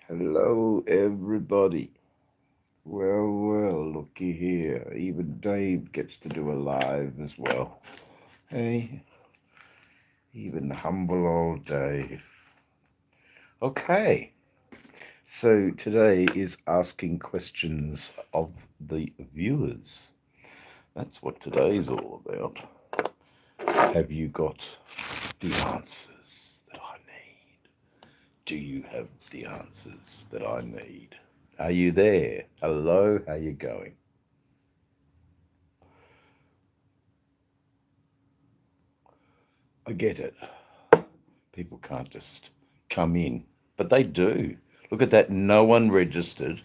Hello, everybody. Well, looky here. Even Dave gets to do a live as well. Hey, even humble old Dave. Okay, so today is asking questions of the viewers. That's what today's all about. Have you got the answers that I need? Do you have the answers that I need? Are you there? Hello, how you going? I get it. People can't just come in, but they do. Look at that. No one registered,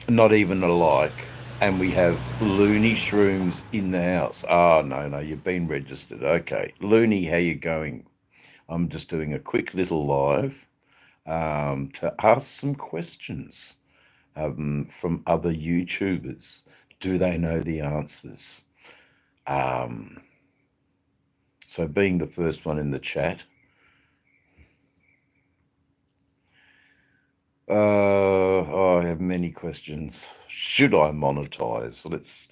not even a like. And we have Looney Shrooms in the house. Oh, no, you've been registered. Okay. Looney, how you going? I'm just doing a quick little live to ask some questions from other YouTubers. Do they know the answers? Um, so, being the first one in the chat, I have many questions. Should I monetize? Let's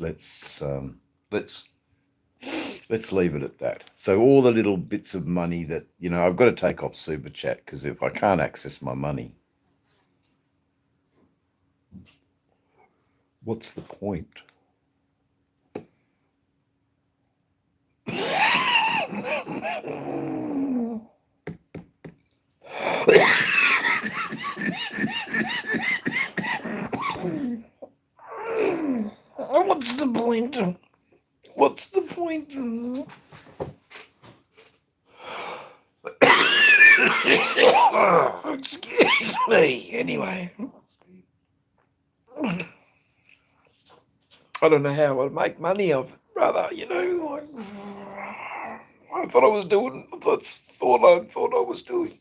let's leave it at that. So all the little bits of money that I've got to take off Super Chat because if I can't access my money, what's the point? What's the point? What's the point? Excuse me. Anyway, I don't know how I'd make money off it, brother. I thought I was doing. I thought I was doing.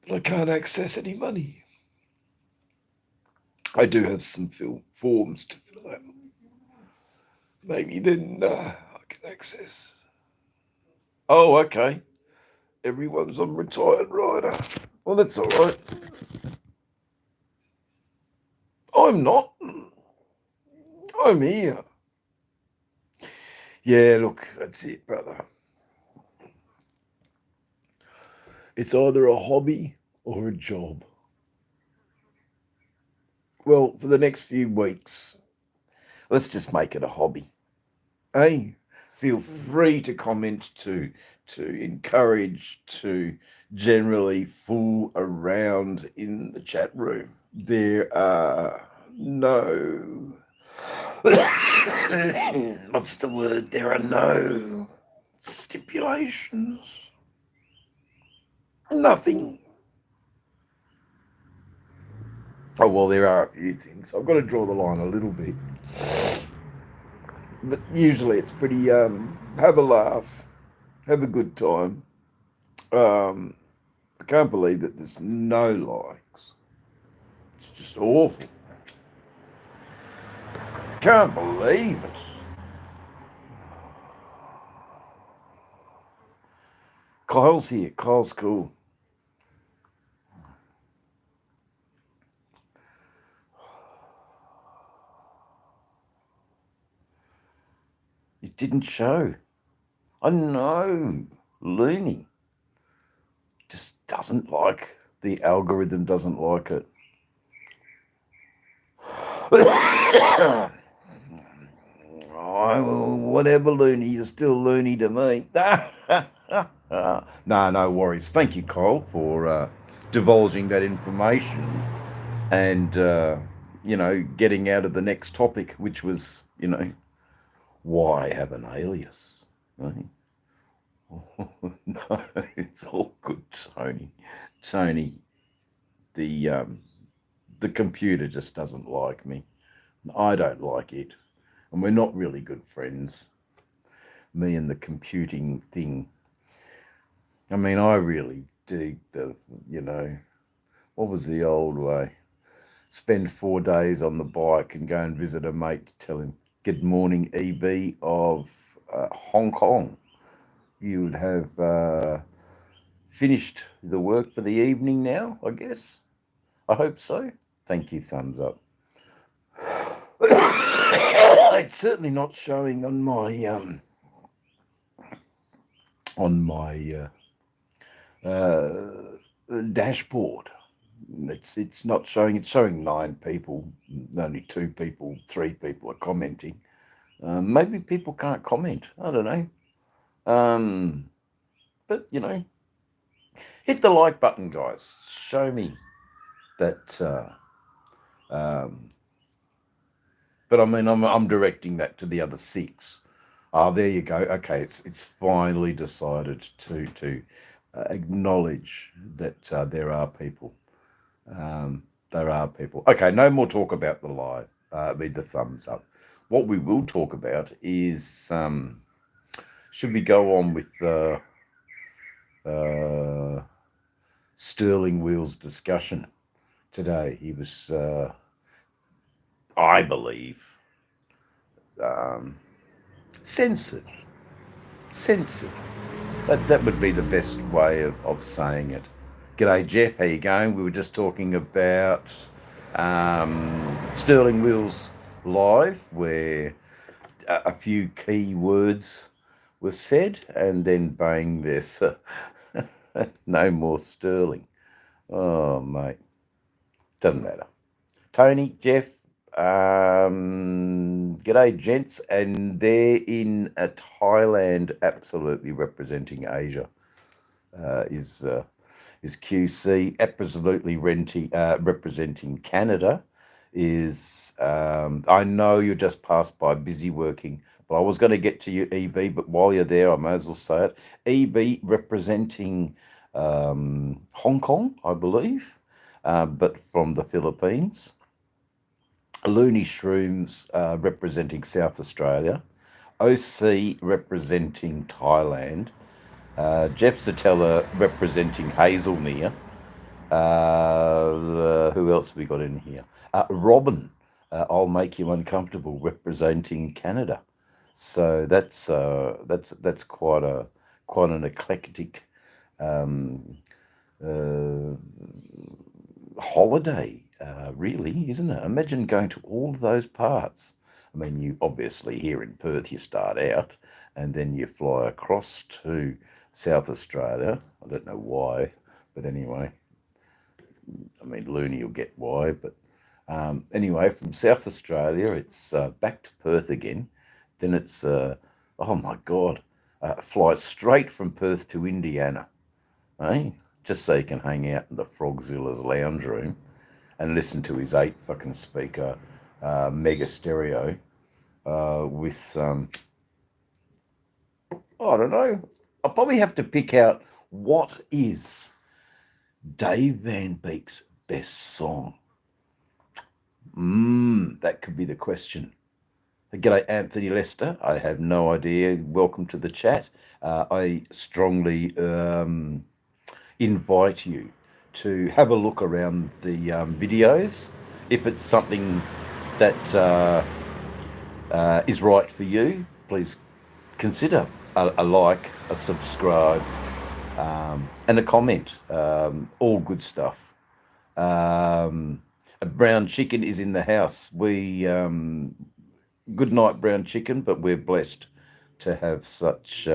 But I can't access any money. I do have some forms to fill out. Maybe then I can access. Oh, okay. Everyone's on retired rider. Well, that's all right. I'm not. I'm here. Yeah, look, that's it, brother. It's either a hobby or a job. Well, for the next few weeks, let's just make it a hobby. Hey, feel free to comment, to encourage, to generally fool around in the chat room. There are no what's the word? There are no stipulations. Nothing. Oh well, there are a few things. I've got to draw the line a little bit, but usually it's pretty. Have a laugh, have a good time. Um, I can't believe that there's no likes. It's just awful. Can't believe it. Kyle's here. Kyle's cool. It didn't show. I know. Loony just doesn't like the algorithm. Doesn't like it. Oh, whatever, Looney. You're still loony to me. No worries. Thank you, Kyle, for divulging that information and, getting out of the next topic, which was, why have an alias? Right? No, it's all good, Tony. Tony, the computer just doesn't like me. I don't like it. And we're not really good friends, me and the computing thing. I mean, I really dig what was the old way? Spend 4 days on the bike and go and visit a mate to tell him, good morning, EB of Hong Kong. You would have finished the work for the evening now, I guess. I hope so. Thank you, thumbs up. It's certainly not showing on my dashboard. It's not showing. It's showing 9 people. Only 2 people, 3 people are commenting. Maybe people can't comment. I don't know. But hit the like button, guys. Show me that. But I mean, I'm directing that to the other 6. There you go. Okay, it's finally decided to acknowledge that there are people. There are people. Okay, no more talk about the live. Read the thumbs up. What we will talk about is should we go on with Sterling Wheel's discussion today? He was, I believe, censored. Censored. That would be the best way of saying it. G'day, Jeff. How you going? We were just talking about Sterling Wheels live, where a few key words were said, and then bang, there's no more Sterling. Oh, mate. Doesn't matter. Tony, Jeff, g'day, gents. And they're in Thailand, absolutely representing Asia. Is QC, absolutely representing Canada. Is I know you're just passed by, busy working, but I was going to get to you, EB, but while you're there, I may as well say it. EB representing Hong Kong, I believe, but from the Philippines. Looney Shrooms representing South Australia. OC representing Thailand. Jeff Zatella representing Hazelmere. Who else have we got in here? Robin, I'll Make You Uncomfortable, representing Canada. So that's quite an eclectic holiday, really, isn't it? Imagine going to all those parts. I mean, you obviously here in Perth, you start out and then you fly across to South Australia. I don't know why, but anyway, I mean, Looney will get why, but anyway, from South Australia, it's back to Perth again. Then it's, oh my God, fly straight from Perth to Indiana, eh? Just so you can hang out in the Frogzilla's lounge room and listen to his 8 fucking speaker mega stereo with, I don't know, I'll probably have to pick out what is Dave Van Beek's best song. That could be the question. G'day, Anthony Lester. I have no idea. Welcome to the chat. I strongly invite you to have a look around the videos. If it's something that is right for you, please consider a like, a subscribe, and a comment. All good stuff. A brown chicken is in the house. We good night, brown chicken, but we're blessed to have such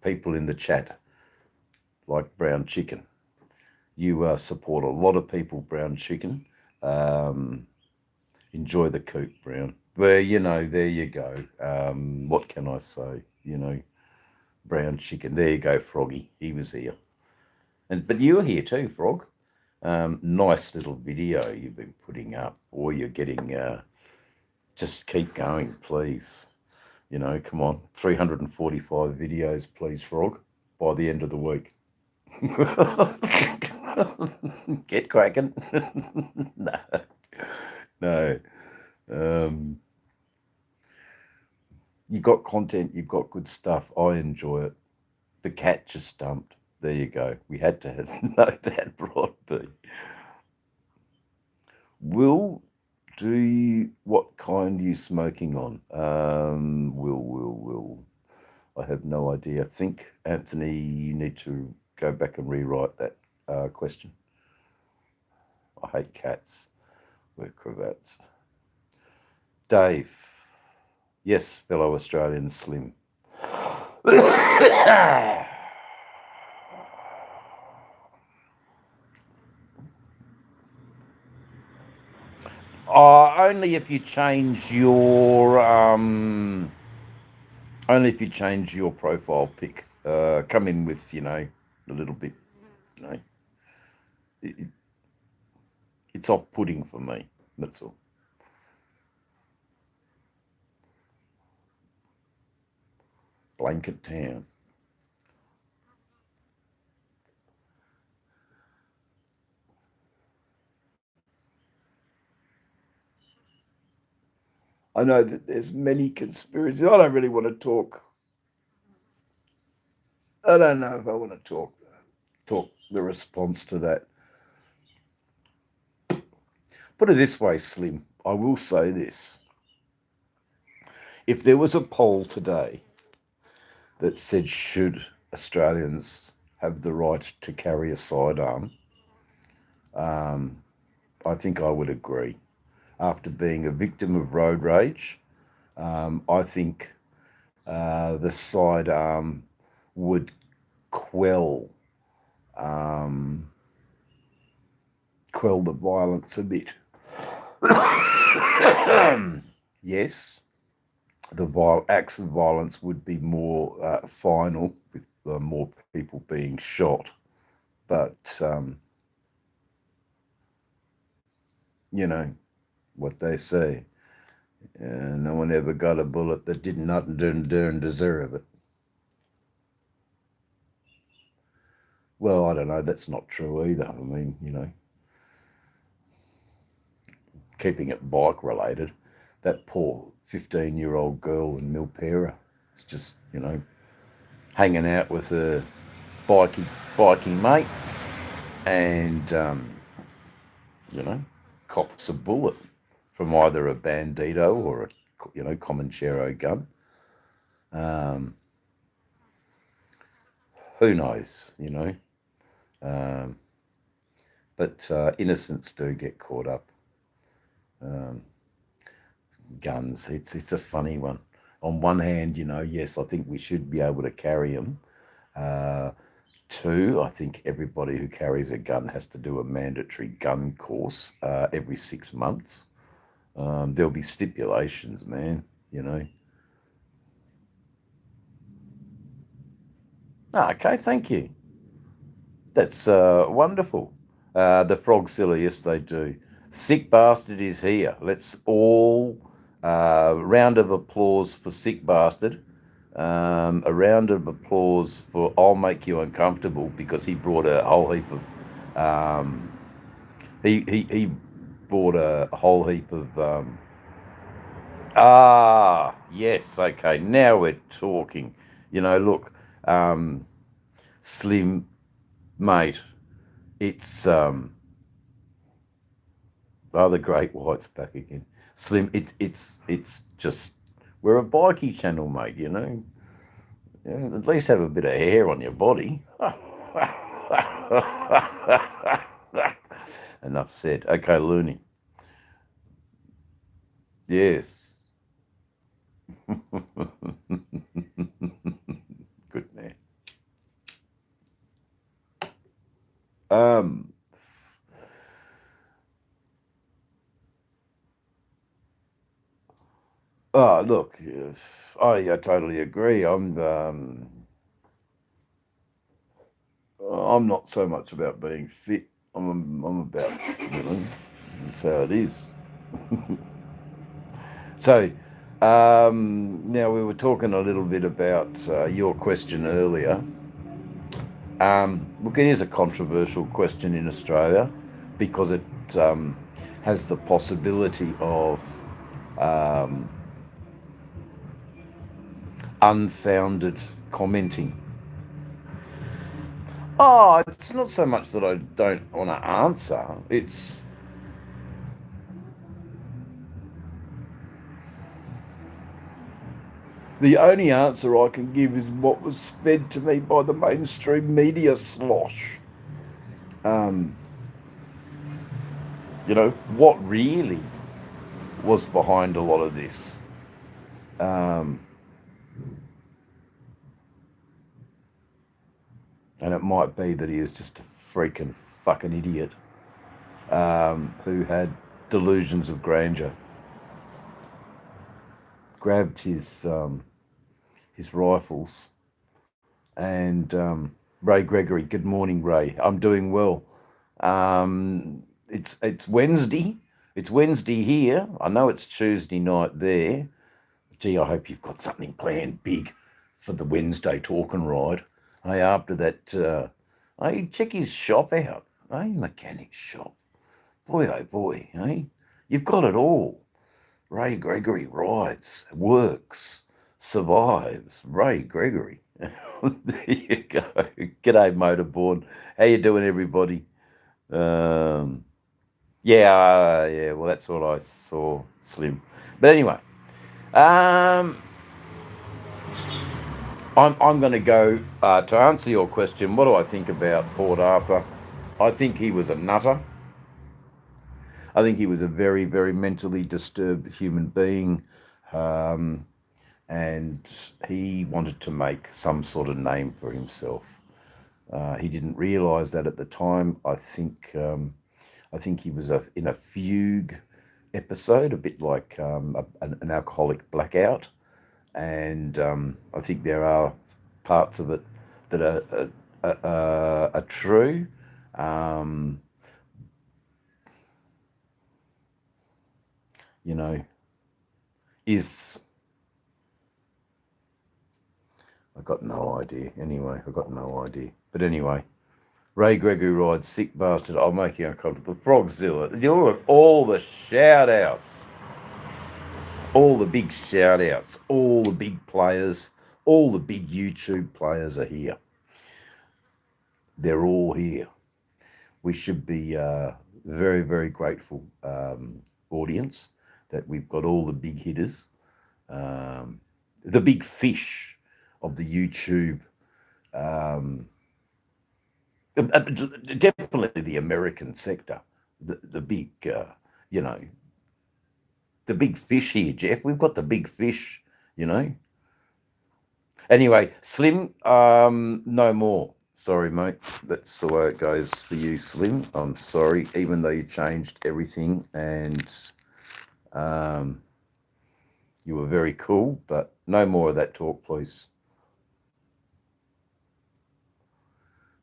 people in the chat like brown chicken. You support a lot of people, brown chicken. Enjoy the coop, brown. Well, there you go. What can I say? Brown chicken. There you go, Froggy. He was here. But you were here too, Frog. Nice little video you've been putting up, or you're getting. Just keep going, please. Come on, 345 videos, please, Frog, by the end of the week. Get cracking. No. You got content, you've got good stuff. I enjoy it. The cat just dumped. There you go. We had to know that, Broadby. Will, what kind are you smoking on? Will. I have no idea. I think, Anthony, you need to go back and rewrite that question. I hate cats. Wear cravats. Dave. Yes, fellow Australian Slim. Only if you change your profile pic. Come in with a little bit, you know, it, it's off-putting for me. That's all. Blanket town. I know that there's many conspiracies. I don't really want to talk. I don't know if I want to talk the response to that. Put it this way, Slim. I will say this. If there was a poll today that said, should Australians have the right to carry a sidearm, I think I would agree. After being a victim of road rage, I think the sidearm would quell the violence a bit. Yes, the acts of violence would be more final, with more people being shot. But, what they say, no one ever got a bullet that did not deserve it. Well, I don't know. That's not true either. I mean, keeping it bike related, that poor 15-year-old girl in Milpera is just, hanging out with her biking mate and, cops a bullet from either a Bandito or a, Comanchero gun. Who knows, but innocents do get caught up. Guns, it's a funny one. On one hand, yes, I think we should be able to carry them. Two, I think everybody who carries a gun has to do a mandatory gun course every 6 months. There'll be stipulations, man, Okay, thank you. That's wonderful. The Frogzilla, yes, they do. Sick Bastard is here. Let's all round of applause for Sick Bastard. A round of applause for I'll Make You Uncomfortable, because he brought a whole heap of he brought a whole heap of yes, okay, now we're talking. Look, Slim, mate, it's the Great White's back again. Slim, it's just, we're a bikie channel, mate, at least have a bit of hair on your body. Enough said. Okay, Looney. Yes. Good man. Look, yes, I totally agree. I'm not so much about being fit. I'm about, that's how it is. So, now we were talking a little bit about your question earlier. Look, it is a controversial question in Australia because it has the possibility of unfounded commenting. Oh, it's not so much that I don't want to answer. It's The only answer I can give is what was fed to me by the mainstream media slosh. Um, what really was behind a lot of this. Um, and it might be that he is just a freaking fucking idiot who had delusions of grandeur. Grabbed his rifles and Ray Gregory. Good morning, Ray. I'm doing well. It's Wednesday. It's Wednesday here. I know it's Tuesday night there. Gee, I hope you've got something planned big for the Wednesday talk and ride. Hey, after that, hey, check his shop out. Hey, mechanic shop. Boy, oh boy, hey, you've got it all. Ray Gregory rides, works, survives. Ray Gregory. There you go. G'day, Motorboard. How you doing, everybody? Um, yeah. Well, that's what I saw, Slim. But anyway, um, I'm going to go to answer your question. What do I think about Port Arthur? I think he was a nutter. I think he was a very, very mentally disturbed human being. Um, and he wanted to make some sort of name for himself. He didn't realise that at the time. I think he was in a fugue episode, a bit like an alcoholic blackout, and I think there are parts of it that are true. Um, you know, is I got no idea. Anyway, I got no idea. But anyway, Ray Gregory rides, sick bastard. I'll make you uncomfortable. Frogzilla. You're at all the shout outs. All the big shout outs. All the big players. All the big YouTube players are here. They're all here. We should be very, very grateful, audience, that we've got all the big hitters, the big fish of the YouTube. Um, Definitely the American sector, the big, you know, the big fish here, Jeff. We've got the big fish, you know. Anyway, Slim, no more. Sorry, mate. That's the way it goes for you, Slim. I'm sorry, even though you changed everything and you were very cool, but no more of that talk, please.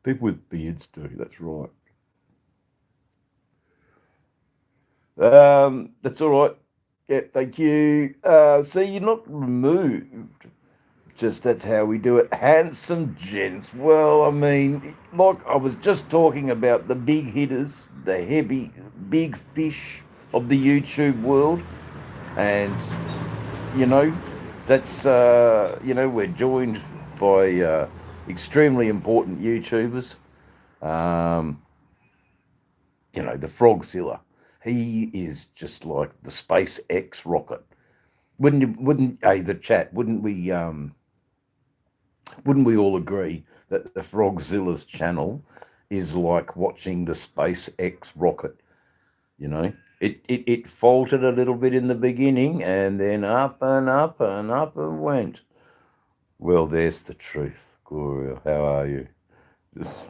People with beards do, that's right. That's all right. Yeah, thank you. See, you're not removed. Just that's how we do it. Handsome gents. Well, I mean, like I was just talking about the big hitters, the heavy, big fish of the YouTube world. And, you know, that's, we're joined by extremely important YouTubers. The Frogzilla. He is just like the SpaceX rocket. The chat, wouldn't we all agree that the Frogzilla's channel is like watching the SpaceX rocket? You know, it faltered a little bit in the beginning and then up and up and up and went. Well, there's the truth. Gloria, how are you? Just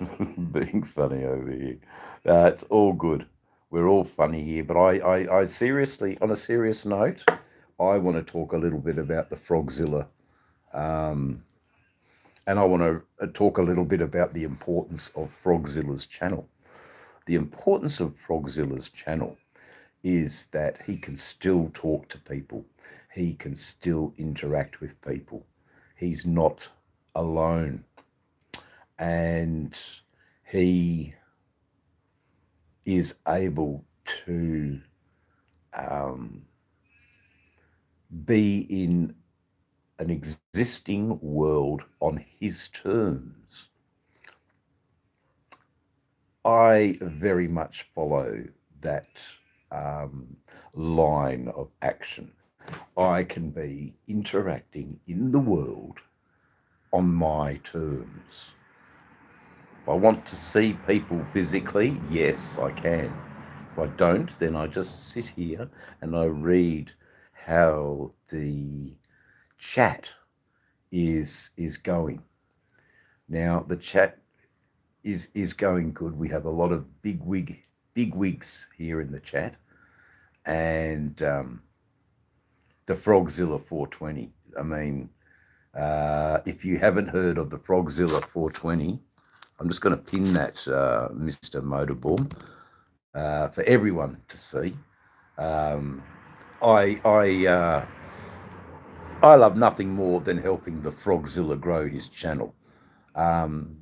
being funny over here. It's all good. We're all funny here. But I seriously, on a serious note, I want to talk a little bit about the Frogzilla. And I want to talk a little bit about the importance of Frogzilla's channel. The importance of Frogzilla's channel is that he can still talk to people. He can still interact with people. He's not alone. And he is able to be in an existing world on his terms. I very much follow that line of action. I can be interacting in the world on my terms. If I want to see people physically, yes, I can. If I don't, then I just sit here and I read how the chat is going. Now the chat is going good. We have a lot of big wigs here in the chat, and the Frogzilla 420. I mean, if you haven't heard of the Frogzilla 420, I'm just going to pin that, Mr. Motorborn, for everyone to see. Um, I I uh, I love nothing more than helping the Frogzilla grow his channel. Um,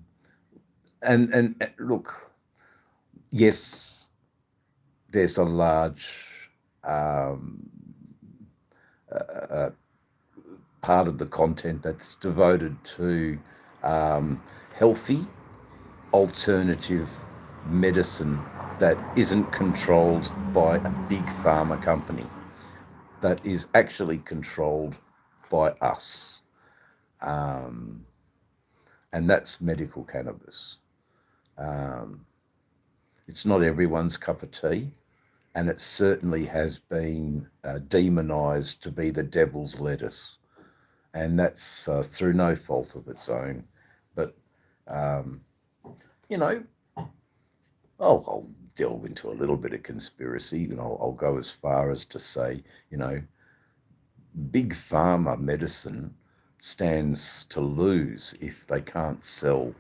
and look, yes, there's a large um, uh, part of the content that's devoted to healthy alternative medicine that isn't controlled by a big pharma company, that is actually controlled by us. Um, and that's medical cannabis. Um, it's not everyone's cup of tea, and it certainly has been demonized to be the devil's lettuce. And that's through no fault of its own. But, um, you know, I'll delve into a little bit of conspiracy, and I'll go as far as to say, you know, big pharma medicine stands to lose if they can't sell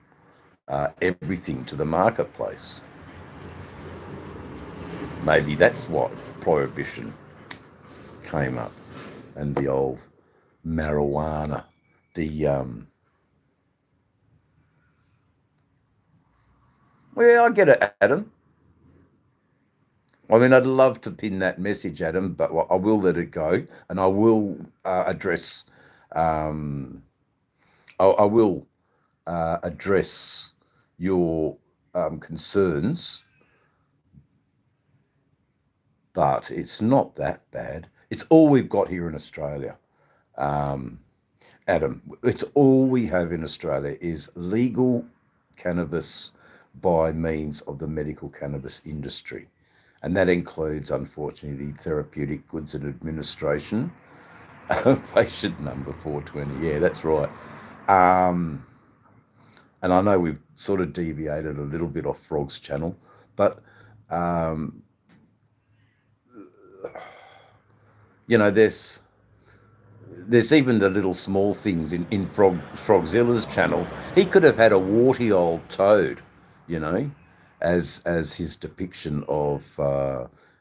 everything to the marketplace. Maybe that's what prohibition came up, and the old marijuana, the well, I get it, Adam. I mean, I'd love to pin that message, Adam, but I will let it go, and I will address. Um, I will address your concerns, but it's not that bad. It's all we've got here in Australia, um, Adam. It's all we have in Australia is legal cannabis by means of the medical cannabis industry. And that includes, unfortunately, the Therapeutic Goods and Administration, patient number 420. Yeah, that's right. Um, and I know we've sort of deviated a little bit off Frog's channel, but um, you know, there's even the little small things in Frogzilla's channel. He could have had a warty old toad, you know, as his depiction of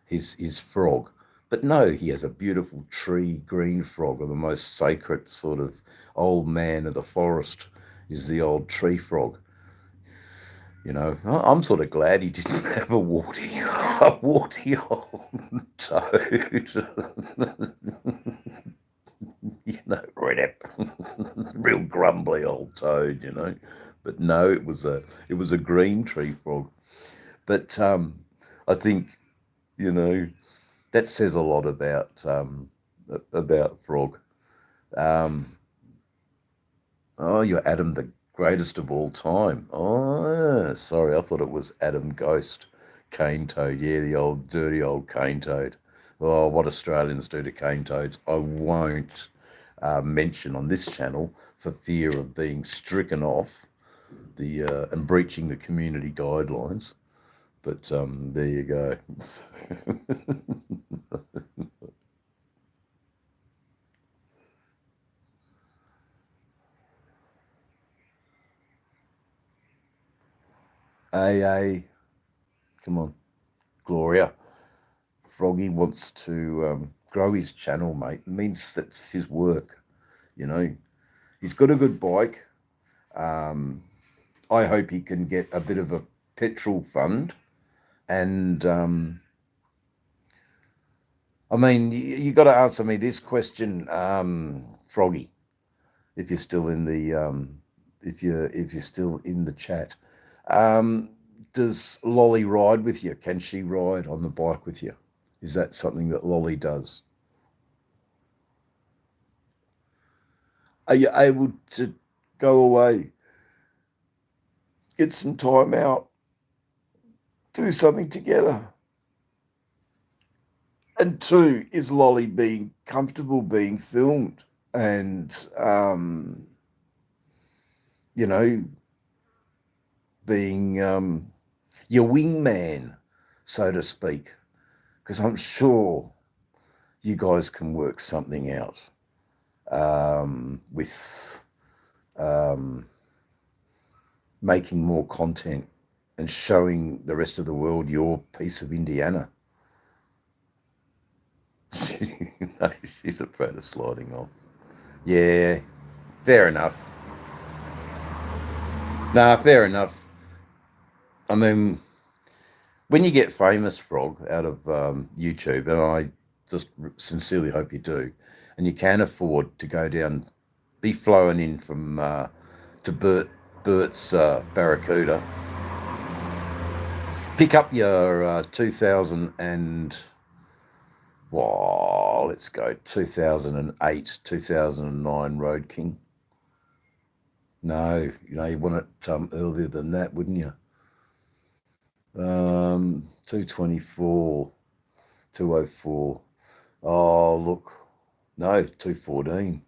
his frog. But no, he has a beautiful tree green frog, or the most sacred sort of old man of the forest is the old tree frog. You know, I'm sort of glad he didn't have a warty old toad. You know, right real grumbly old toad, you know. But no, it was a green tree frog. But I think, you know, that says a lot about Frog. Um, oh, you're Adam, the greatest of all time. Oh, sorry, I thought it was Adam Ghost, cane toad. Yeah, the old dirty old cane toad. Oh, what Australians do to cane toads, I won't mention on this channel for fear of being stricken off the and breaching the community guidelines. But there you go. AA, come on, Gloria. Froggy wants to grow his channel, mate. It means that's his work. You know, he's got a good bike. Um, I hope he can get a bit of a petrol fund. And I mean, you got to answer me this question, Froggy, if you're still in the if you're still in the chat. Um, does Lolly ride with you? Can she ride on the bike with you? Is that something that Lolly does? Are you able to go away, get some time out, do something together? And two, is Lolly being comfortable being filmed and, you know, being your wingman, so to speak? Because I'm sure you guys can work something out with making more content and showing the rest of the world your piece of Indiana. No, she's afraid of sliding off. Yeah, fair enough. Nah, fair enough. I mean, when you get famous, Frog, out of YouTube, and I just sincerely hope you do, and you can afford to go down, be flown in from to Bert's Barracuda, pick up your 2000 and, wow, let's go 2008, 2009 Road King. No, you want it earlier than that, wouldn't you? 224, 204. Oh, look, no, 214.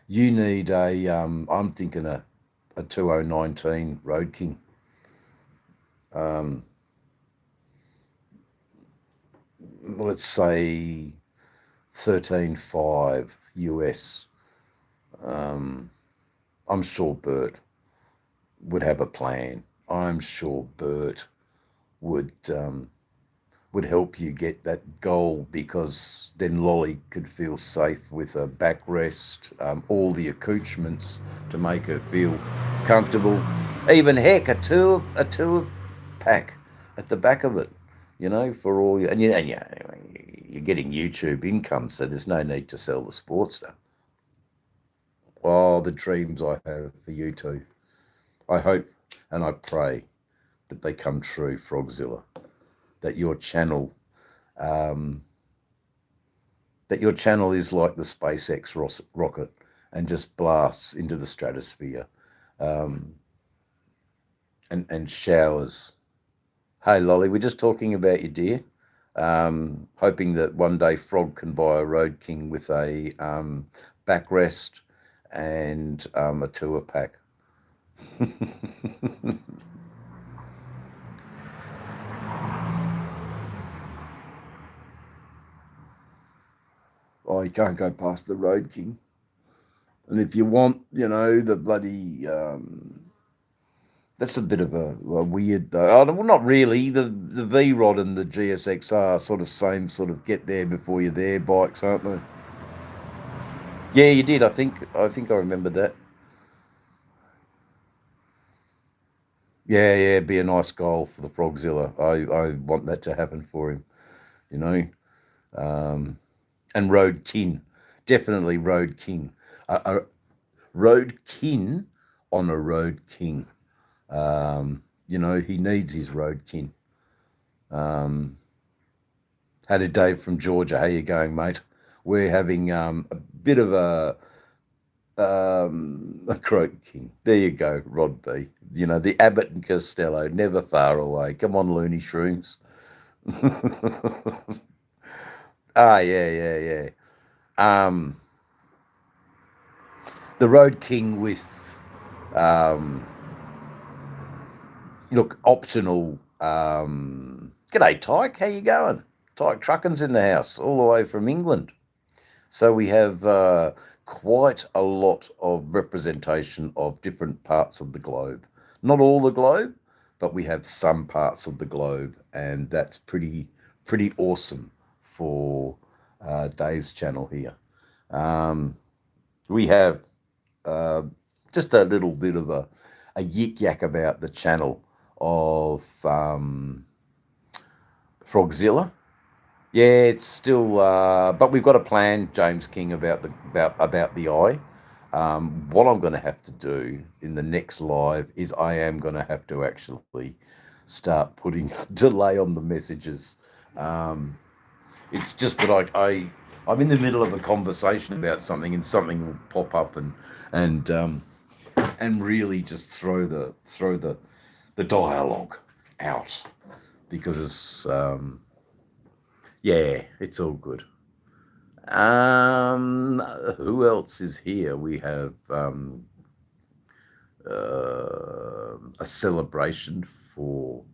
You need a, I'm thinking a 2019 Road King. Let's say 13.5 US. I'm sure Bert would have a plan. I'm sure Bert would help you get that goal, because then Lolly could feel safe with a backrest, all the accoutrements to make her feel comfortable. Even heck, a tour pack at the back of it, for all you, and you're getting YouTube income, so there's no need to sell the Sportster. Oh, the dreams I have for you two. I hope and I pray that they come true, Frogzilla. That your channel is like the SpaceX rocket and just blasts into the stratosphere, and showers. Hey, Lolly, we're just talking about you, dear. Hoping that one day Frog can buy a Road King with a backrest and a tour pack. Oh, you can't go past the Road King. And if you want, the bloody, that's a bit of a weird, though. Oh, well, not really. The V-Rod and the GSX are sort of same sort of get there before you're there bikes, aren't they? Yeah, you did. I think I remember that. Yeah, be a nice goal for the Frogzilla. I want that to happen for him, and Road King, definitely Road King, a Road King on a Road King. He needs his Road King. Howdy, Dave from Georgia. How you going, mate? We're having a bit of a Croak King. There you go, Rod B. The Abbott and Costello, never far away. Come on, loony shrooms. Yeah. The Road King with, look, optional. G'day, Tyke. How you going? Tyke Trucking's in the house, all the way from England. So we have quite a lot of representation of different parts of the globe. Not all the globe, but we have some parts of the globe, and that's pretty awesome for Dave's channel here. We have just a little bit of a yik yak about the channel of Frogzilla. Yeah, it's still, but we've got a plan, James King, about the eye. What I'm going to have to do in the next live is I am going to have to actually start putting a delay on the messages. It's just that I'm in the middle of a conversation about something, and something will pop up, and and really just throw the dialogue out, because it's yeah, it's all good. Who else is here? We have a celebration for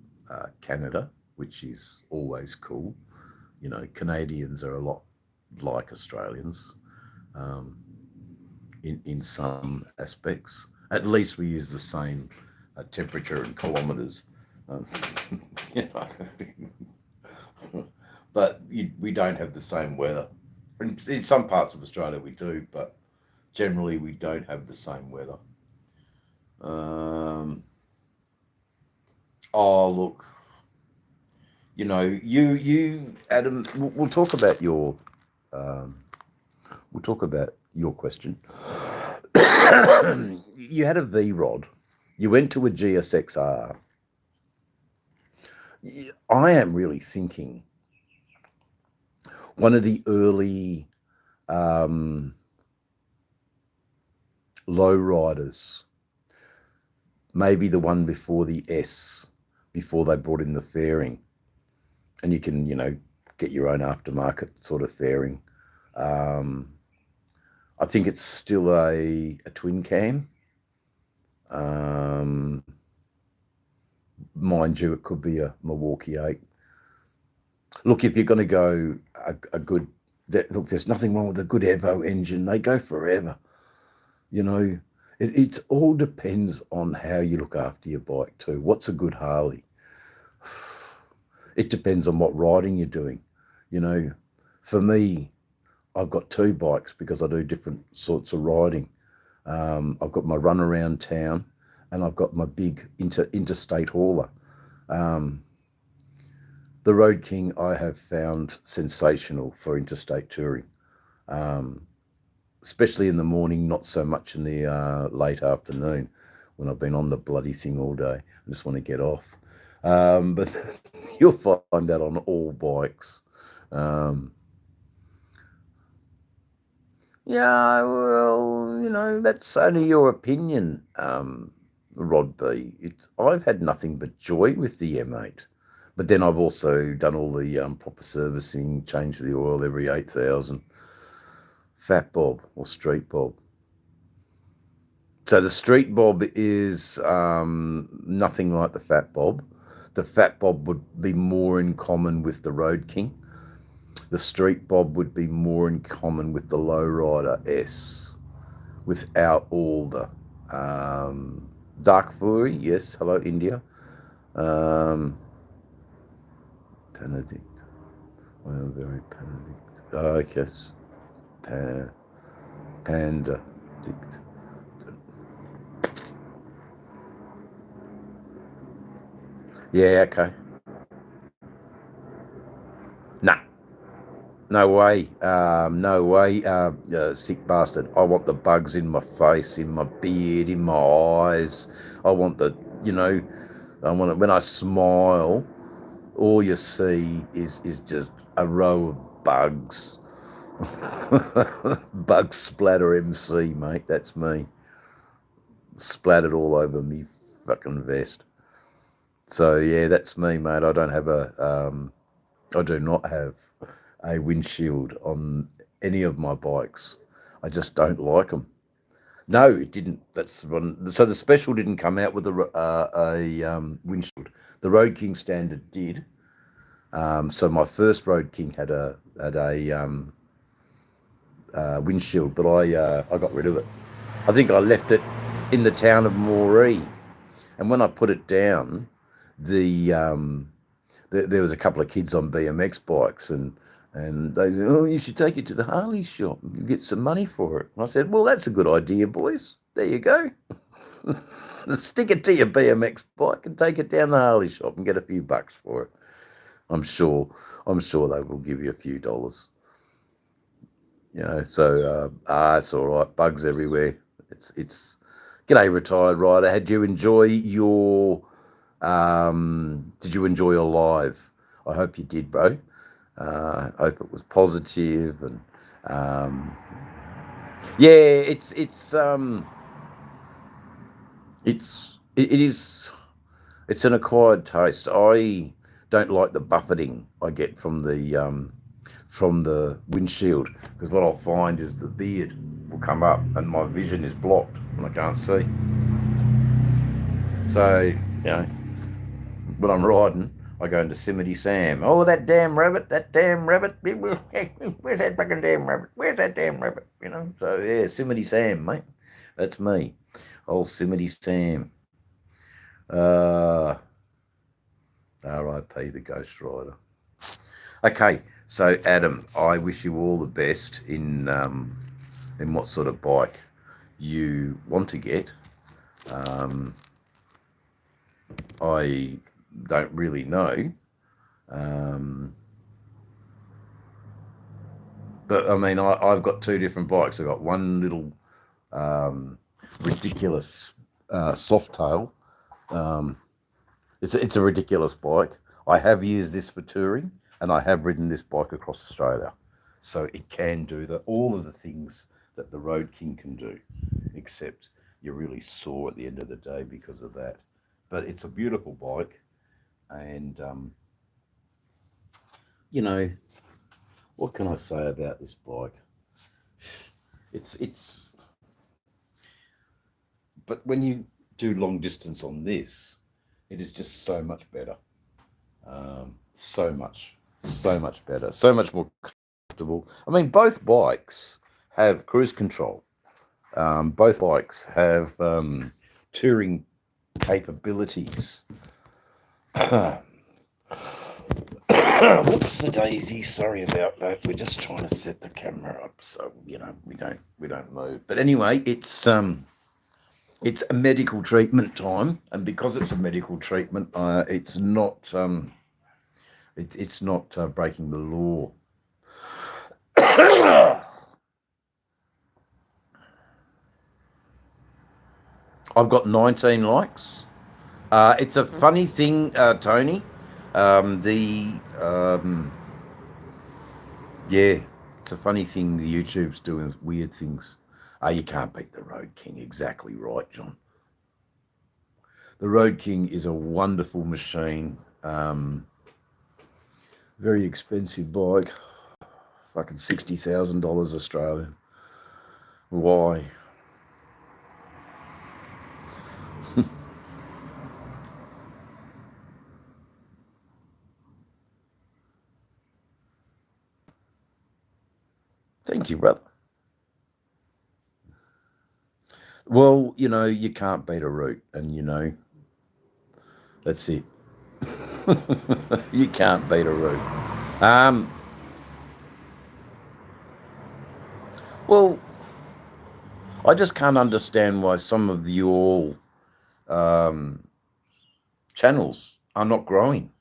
Canada, which is always cool. You know, Canadians are a lot like Australians in some aspects. At least we use the same temperature in kilometres. Um, you know, but we don't have the same weather. In some parts of Australia we do, but generally we don't have the same weather. Oh, look, you know, you, Adam. We'll talk about your, um, we'll talk about your question. You had a V Rod. You went to a GSXR. I am really thinking one of the early low riders, maybe the one before the S, before they brought in the fairing, and you can, you know, get your own aftermarket sort of fairing. I think it's still a twin cam. Mind you, it could be a Milwaukee 8. Look, if you're going to go a good, look, there's nothing wrong with a good Evo engine. They go forever. You know, it all depends on how you look after your bike too. What's a good Harley? It depends on what riding you're doing. You know, for me, I've got two bikes because I do different sorts of riding. I've got my run around town, and I've got my big interstate hauler. The Road King I have found sensational for interstate touring, especially in the morning, not so much in the late afternoon when I've been on the bloody thing all day. I just want to get off. But you'll find that on all bikes. Yeah, well, you know, that's only your opinion, Rod B. I've had nothing but joy with the M8. But then I've also done all the proper servicing, changed the oil every 8,000. Fat Bob or Street Bob. So the Street Bob is nothing like the Fat Bob. The Fat Bob would be more in common with the Road King. The Street Bob would be more in common with the Lowrider S, without all the Dark Fury. Yes, hello India. Benedict. I am very Benedict. Oh, yes. Panda Dict. Yeah, okay. Nah, no way. No way, sick bastard. I want the bugs in my face, in my beard, in my eyes. I want the, you know, I want it when I smile. All you see is just a row of bugs. Bug splatter MC, mate. That's me. Splattered all over me fucking vest. So yeah, that's me, mate. I don't have I do not have a windshield on any of my bikes. I just don't like them. No, it didn't. That's one. So the special didn't come out with a windshield. The Road King standard did. So my first Road King had a windshield, but I got rid of it. I think I left it in the town of Moree, and when I put it down, there was a couple of kids on BMX bikes, and they said, "Oh, you should take it to the Harley shop and get some money for it." And I said, "Well, that's a good idea, boys. There you go. Stick it to your BMX bike and take it down the Harley shop and get a few bucks for it. I'm sure they will give you a few dollars." You know, so it's all right. Bugs everywhere. It's. G'day, retired rider. Did you enjoy your live? I hope you did, bro. I hope it was positive, and yeah, it's it is it's an acquired taste. I don't like the buffeting I get from the windshield, because what I'll find is the beard will come up and my vision is blocked and I can't see. So, when I'm riding, I go into Yosemite Sam. Oh, that damn rabbit, that damn rabbit. Where's that fucking damn rabbit? Where's that damn rabbit? So yeah, Yosemite Sam, mate. That's me. Old Yosemite Sam. R.I.P. the Ghost Rider. Okay, so Adam, I wish you all the best in what sort of bike you want to get. I don't really know, but I mean, I've got two different bikes. I've got one little ridiculous Softail. It's a ridiculous bike. I have used this for touring, and I have ridden this bike across Australia, so it can do all of the things that the Road King can do, except you're really sore at the end of the day because of that. But it's a beautiful bike, and what can I say about this bike? It's but when you do long distance on this, it is just so much better. So much better, so much more comfortable. I mean, both bikes have cruise control. Both bikes have touring capabilities. Whoops, the daisy. Sorry about that. We're just trying to set the camera up so we don't move. But anyway, it's a medical treatment time, and because it's a medical treatment, it's not breaking the law. I've got 19 likes. It's a funny thing, Tony. It's a funny thing. The YouTube's doing weird things. You can't beat the Road King. Exactly right, John. The Road King is a wonderful machine. Very expensive bike. Fucking $60,000 Australian. Why? Thank you, brother. Well, you can't beat a route, and that's it. You can't beat a route. Well, I just can't understand why some of your channels are not growing.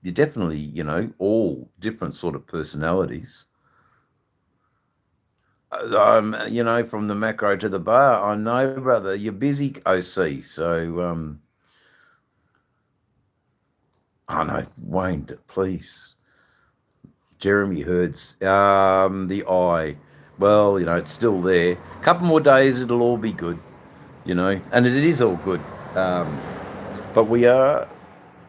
You're definitely, all different sort of personalities. From the macro to the bar. I know, brother, you're busy, OC. So, I know, Wayne, please. Jeremy Hertz, the eye. Well, it's still there. A couple more days, it'll all be good, and it is all good. But we are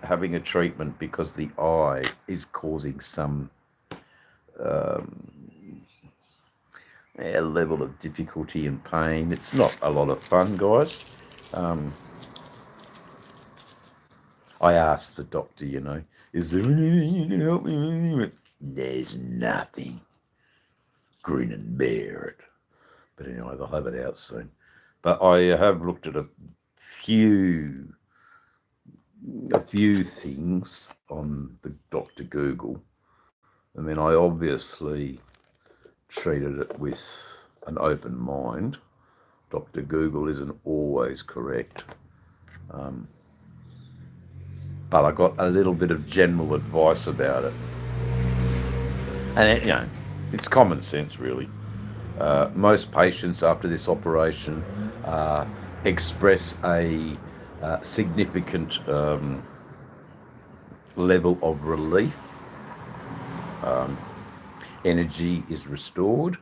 having a treatment because the eye is causing some level of difficulty and pain. It's not a lot of fun, guys. I asked the doctor, is there anything you can help me with? There's nothing. Grin and bear it. But anyway, they'll have it out soon. But I have looked at a few things on the Dr. Google. I mean, I obviously treated it with an open mind. Dr. Google isn't always correct. But I got a little bit of general advice about it. And, it's common sense, really. Most patients after this operation express a significant level of relief. Energy is restored.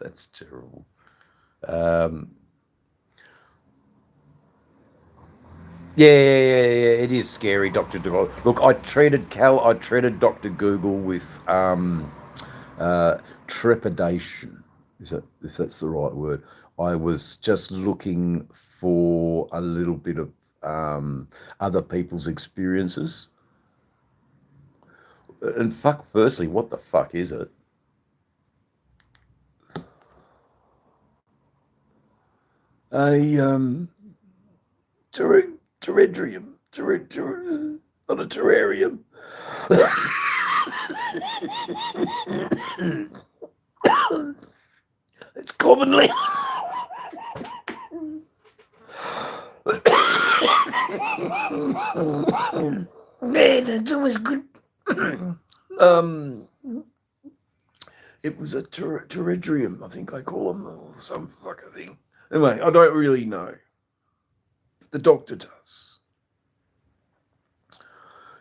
That's terrible. Um, yeah, it is scary, Dr. Google. Look, I treated Dr. Google with trepidation, if that's the right word. I was just looking for a little bit of other people's experiences. And firstly, what the fuck is it? A terrarium, not a terrarium. It's commonly. Man, it's always good. It was a terrarium, I think they call them, or some fucking thing. Anyway, I don't really know. The doctor does.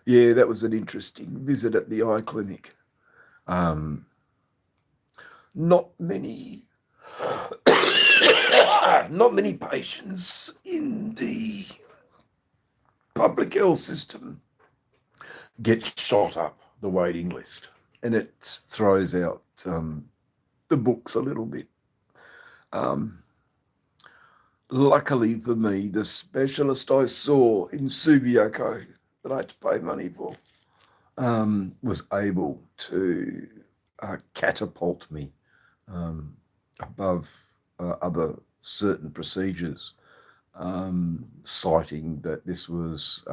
Yeah, that was an interesting visit at the eye clinic. Not many patients in the public health system get shot up the waiting list, and it throws out the books a little bit. Luckily for me, the specialist I saw in Subiaco that I had to pay money for was able to catapult me above other certain procedures, citing that this was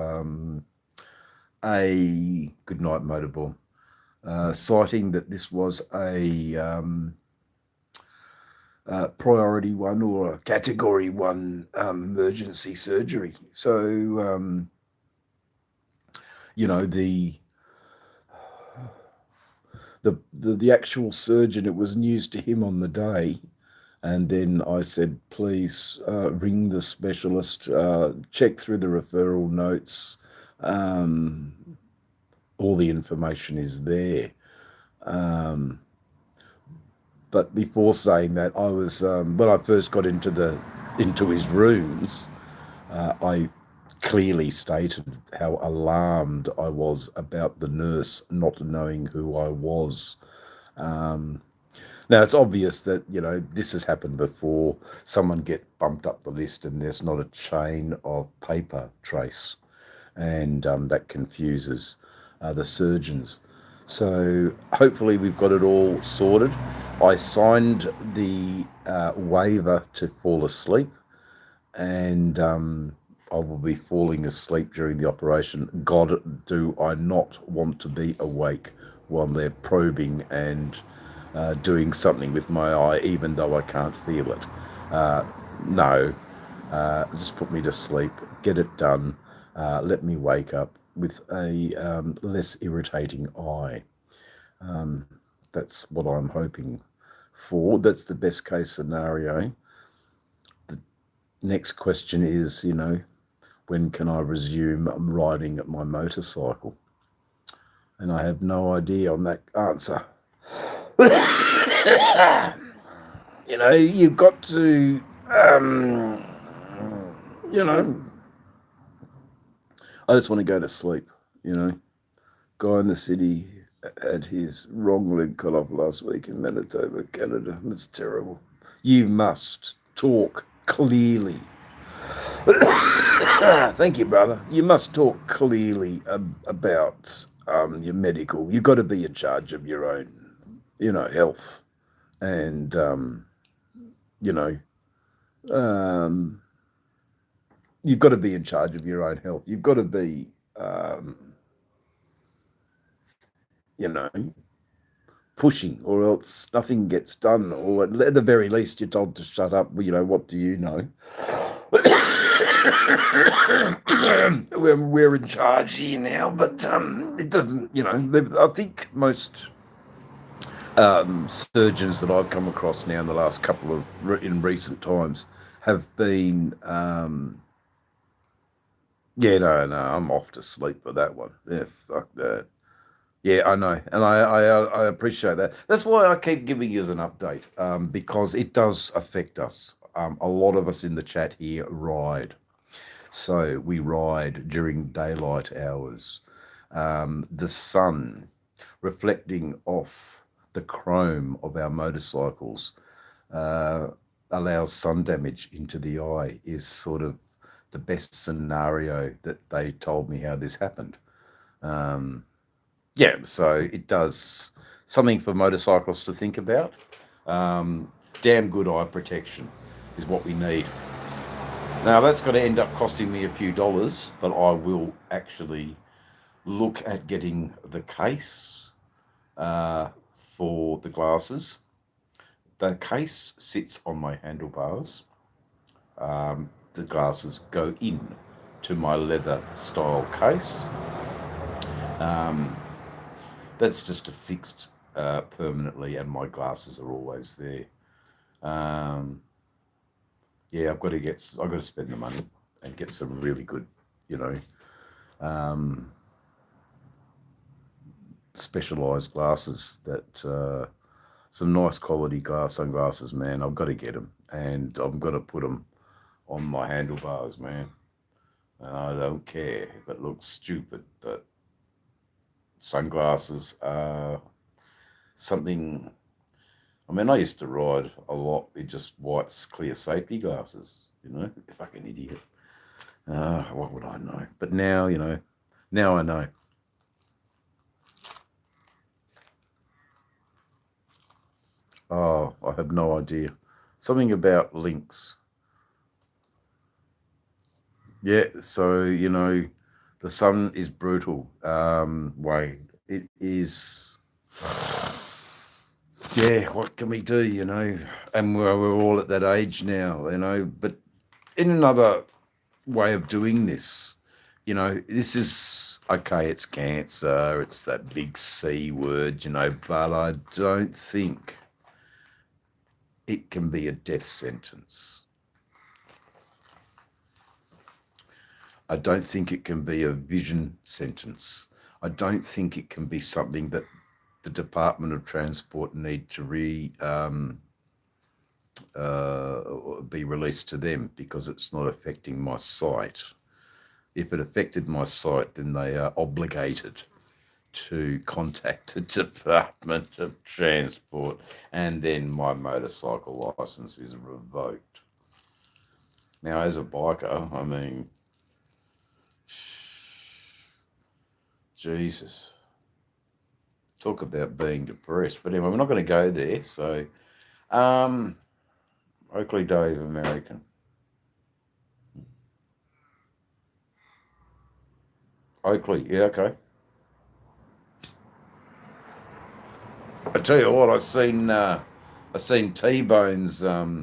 a good night motorball, citing that this was a priority 1 or a category 1 emergency surgery. So, you know, the actual surgeon, it was news to him on the day. And then I said, please ring the specialist, check through the referral notes. All the information is there. But before saying that, I was when I first got into his rooms, I clearly stated how alarmed I was about the nurse not knowing who I was. Now, it's obvious that, you know, this has happened before. Someone get bumped up the list and there's not a chain of paper trace, and that confuses the surgeons. So hopefully we've got it all sorted. I signed the waiver to fall asleep, and I will be falling asleep during the operation. God, do I not want to be awake while they're probing and doing something with my eye, even though I can't feel it. No, just put me to sleep, get it done, let me wake up with a less irritating eye. That's what I'm hoping for. That's the best case scenario. The next question is, you know, when can I resume riding my motorcycle? And I have no idea on that answer. You know, you've got to, you know, I just want to go to sleep, you know. Guy in the city had his wrong leg cut off last week in Manitoba, Canada. That's terrible. You must talk clearly. Thank you, brother. You must talk clearly about your medical. You've got to be in charge of your own, you know, health. And, you know, you've got to be in charge of your own health. You've got to be, you know, pushing, or else nothing gets done. Or at the very least, you're told to shut up. You know, what do you know? We're in charge here now, but it doesn't, you know, I think most surgeons that I've come across now in the last couple of, in recent times, have been, yeah, no, I'm off to sleep for that one. Yeah, fuck that. Yeah, I know, and I appreciate that. That's why I keep giving you as an update, because it does affect us. A lot of us in the chat here ride, so we ride during daylight hours. The sun reflecting off the chrome of our motorcycles uh, allows sun damage into the eye. Is sort of the best scenario that they told me how this happened. Um, yeah, so it does something for motorcyclists to think about. Damn good eye protection is what we need. Now that's going to end up costing me a few dollars, but I will actually look at getting the case uh, for the glasses. The case sits on my handlebars. The glasses go in to my leather style case. Um, that's just affixed permanently, and my glasses are always there. Um, yeah, I've got to spend the money and get some really good, you know, um, specialized glasses that some nice quality sunglasses, man. I've got to get them, and I'm going to put them on my handlebars, man. And I don't care if it looks stupid, but sunglasses are something. I mean, I used to ride a lot with just white, clear safety glasses, you know, fucking idiot. What would I know? But now, now I know. Oh, I have no idea. Something about links. Yeah, so, the sun is brutal, Wayne. It is. Yeah, what can we do, And we're all at that age now, But in another way of doing this, this is okay, it's cancer, it's that big C word, but I don't think it can be a death sentence. I don't think it can be a vision sentence. I don't think it can be something that the Department of Transport need to be released to them because it's not affecting my sight. If it affected my sight, then they are obligated to contact the Department of Transport, and then my motorcycle license is revoked. Now, as a biker, I mean, Jesus, talk about being depressed. But anyway, we're not going to go there. So, Oakley Dave American. Oakley, yeah, okay. I tell you what, I seen T-Bone's. Oh,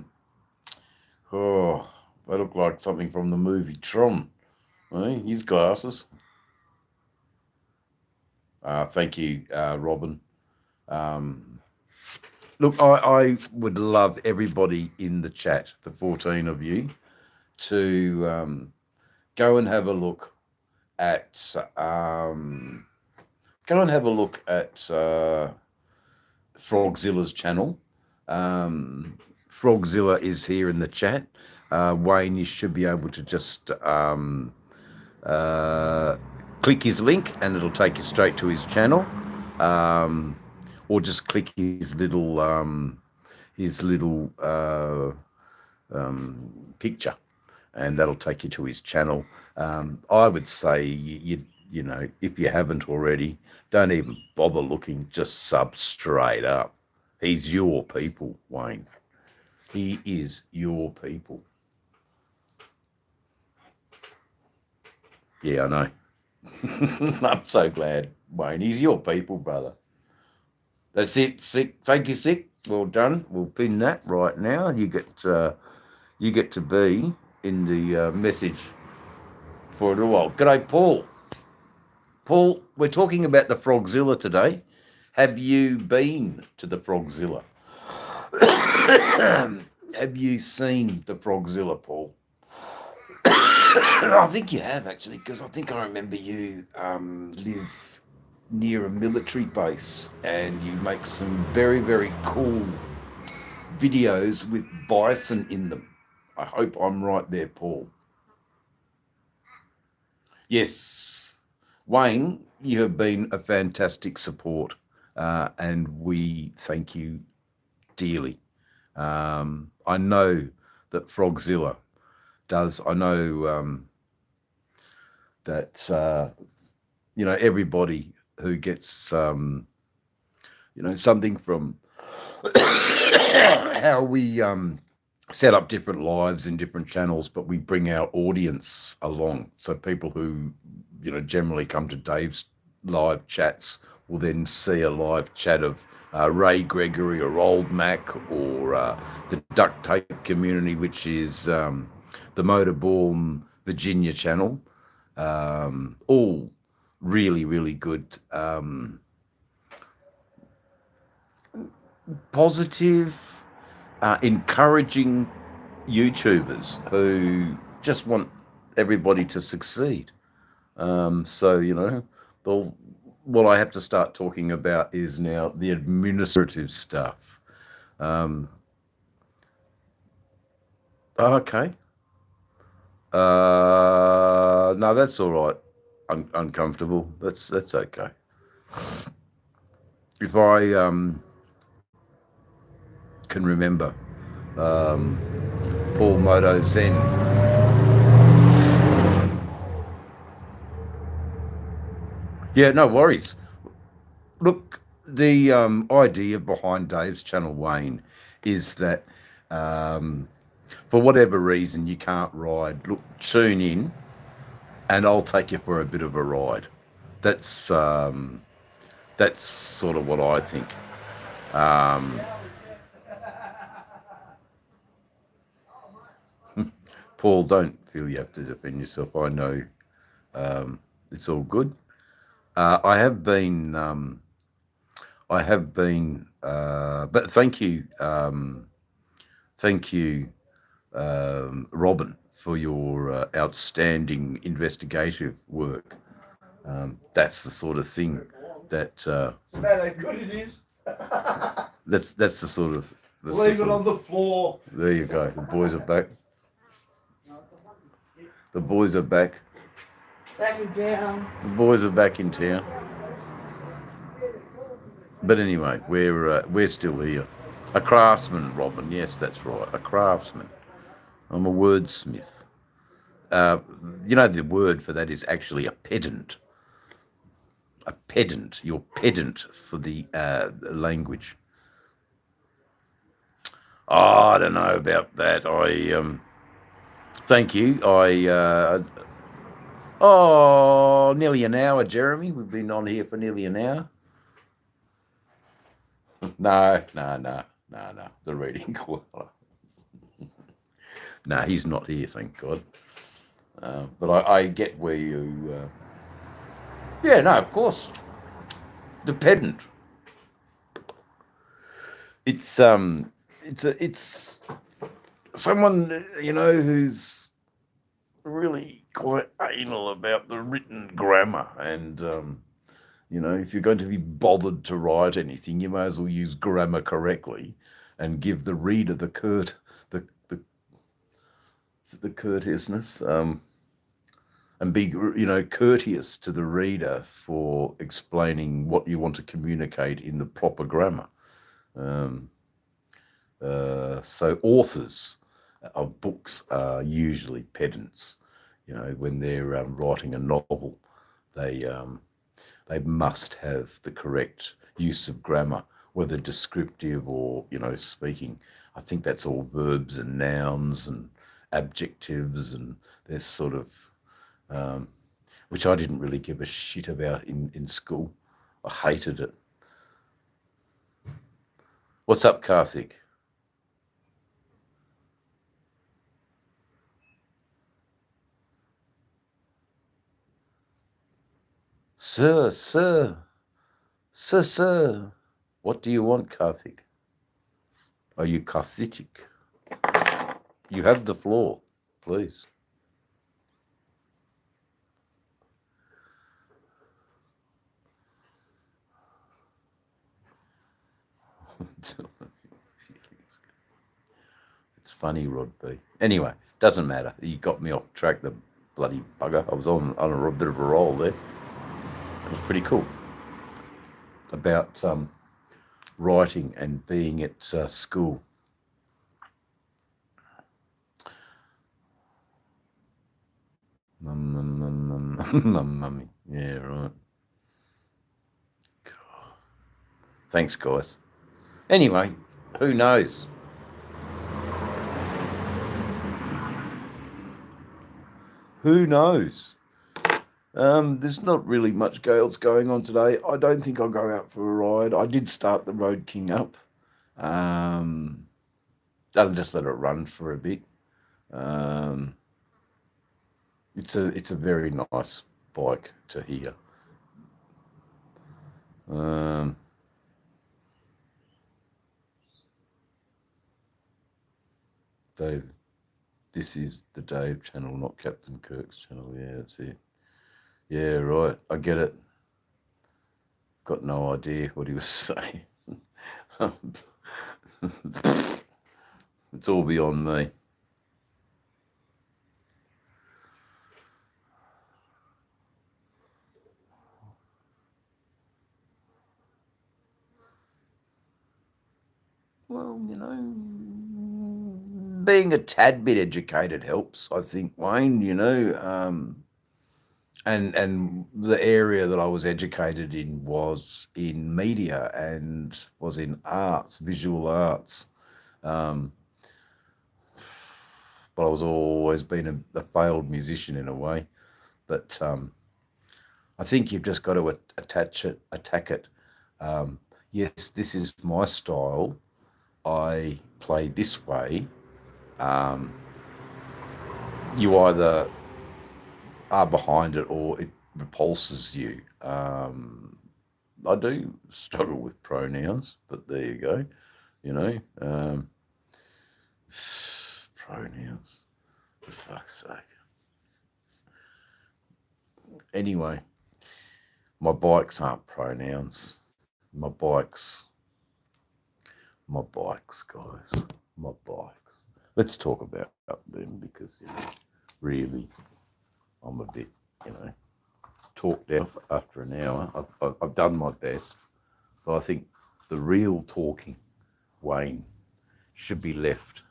they look like something from the movie Tron. His glasses. Thank you, Robin. Um, look, I would love everybody in the chat, the 14 of you, to go and have a look at Frogzilla's channel. Frogzilla is here in the chat. Wayne, you should be able to just click his link and it'll take you straight to his channel, or just click his little picture, and that'll take you to his channel. I would say if you haven't already, don't even bother looking. Just sub straight up. He's your people, Wayne. He is your people. Yeah, I know. I'm so glad, Wayne. He's your people, brother. That's it, Sick. Thank you, Sick. Well done. We'll pin that right now. You get to be in the message for a little while. G'day, Paul. Paul, we're talking about the Frogzilla today. Have you been to the Frogzilla? Have you seen the Frogzilla, Paul? I think you have, actually, because I think I remember you live near a military base, and you make some very, very cool videos with bison in them. I hope I'm right there, Paul. Yes, Wayne, you have been a fantastic support, and we thank you dearly. I know that Frogzilla does. I know that everybody who gets something from how we set up different lives in different channels, but we bring our audience along. So people who generally come to Dave's live chats will then see a live chat of Ray Gregory or Old Mac or the Duct Tape Community, which is the Motorborn Virginia channel. All really, really good, positive, encouraging YouTubers who just want everybody to succeed. What I have to start talking about is now the administrative stuff. Okay. No, that's all right. Uncomfortable. That's okay. If I can remember Paul Moto Zen. Yeah, no worries. Look, the idea behind Dave's channel, Wayne, is that for whatever reason you can't ride, look, tune in and I'll take you for a bit of a ride. That's sort of what I think. Paul, don't feel you have to defend yourself. I know it's all good. I have been, but thank you, Robin, for your outstanding investigative work. That's the sort of thing that. It's about how good it is. That's the sort of. Leave it on the floor. There you go. The boys are back. The boys are back. Back in town. The boys are back in town. But anyway, we're still here. A craftsman, Robin. Yes, that's right. A craftsman. I'm a wordsmith. The word for that is actually a pedant. A pedant. You're pedant for the language. Oh, I don't know about that. Thank you. Nearly an hour, Jeremy. We've been on here for nearly an hour. No. The reading koala. No, he's not here, thank God. But I get where you. Yeah, no, of course. The pedant. It's someone who's really quite anal about the written grammar, and if you're going to be bothered to write anything, you may as well use grammar correctly and give the reader the courteousness, and be courteous to the reader for explaining what you want to communicate in the proper grammar. So authors of books are usually pedants. When they're writing a novel, they must have the correct use of grammar, whether descriptive or speaking. I think that's all verbs and nouns and adjectives, and there's sort of which I didn't really give a shit about in school. I hated it. What's up, Karthik? Sir, what do you want, Karthik? Are you Karthitic? You have the floor, please. funny, Rod B. Anyway, doesn't matter. You got me off track, the bloody bugger. I was on a bit of a roll there. It was pretty cool. About writing and being at school. Mummy. Yeah, right. God. Thanks, guys. Anyway, who knows? Who knows? There's not really much else going on today. I don't think I'll go out for a ride. I did start the Road King up. I'll just let it run for a bit. It's a very nice bike to hear. Dave, this is the Dave channel, not Captain Kirk's channel. Yeah, that's it. Yeah, right. I get it. Got no idea what he was saying. It's all beyond me. Well, being a tad bit educated helps, I think, Wayne, and the area that I was educated in was in media and was in arts, visual arts. But I was always been a failed musician in a way. But I think you've just got to attack it. Yes, this is my style. I play this way. You either are behind it or it repulses you. I do struggle with pronouns, but there you go. Pronouns, for fuck's sake. Anyway, my bikes aren't pronouns. My bikes, guys. My bikes. Let's talk about them because really, I'm a bit, talked out after an hour. I've done my best, but I think the real talking, Wayne, should be left.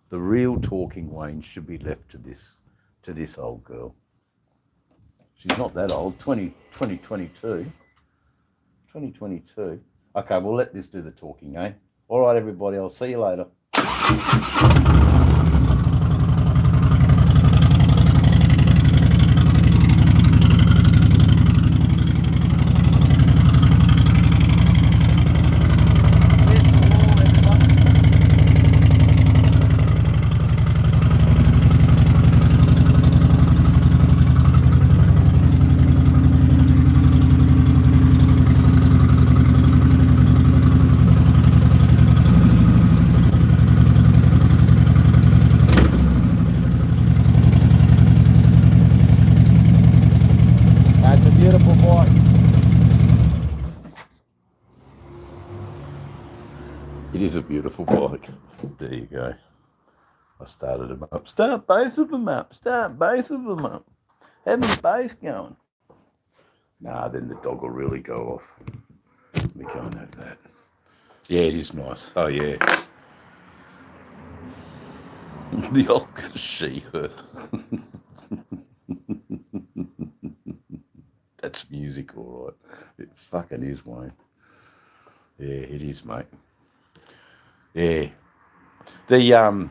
The real talking, Wayne, should be left to this old girl. She's not that old. 2022. Okay, we'll let this do the talking, eh? All right, everybody. I'll see you later. Beautiful bike. It is a beautiful bike. There you go. I started them up. Start both of them up. Have them both going. Nah, then the dog will really go off. We can't have that. Yeah, it is nice. Oh, yeah. The old she, her. That's music, all right. It fucking is, Wayne. Yeah, it is, mate. Yeah. The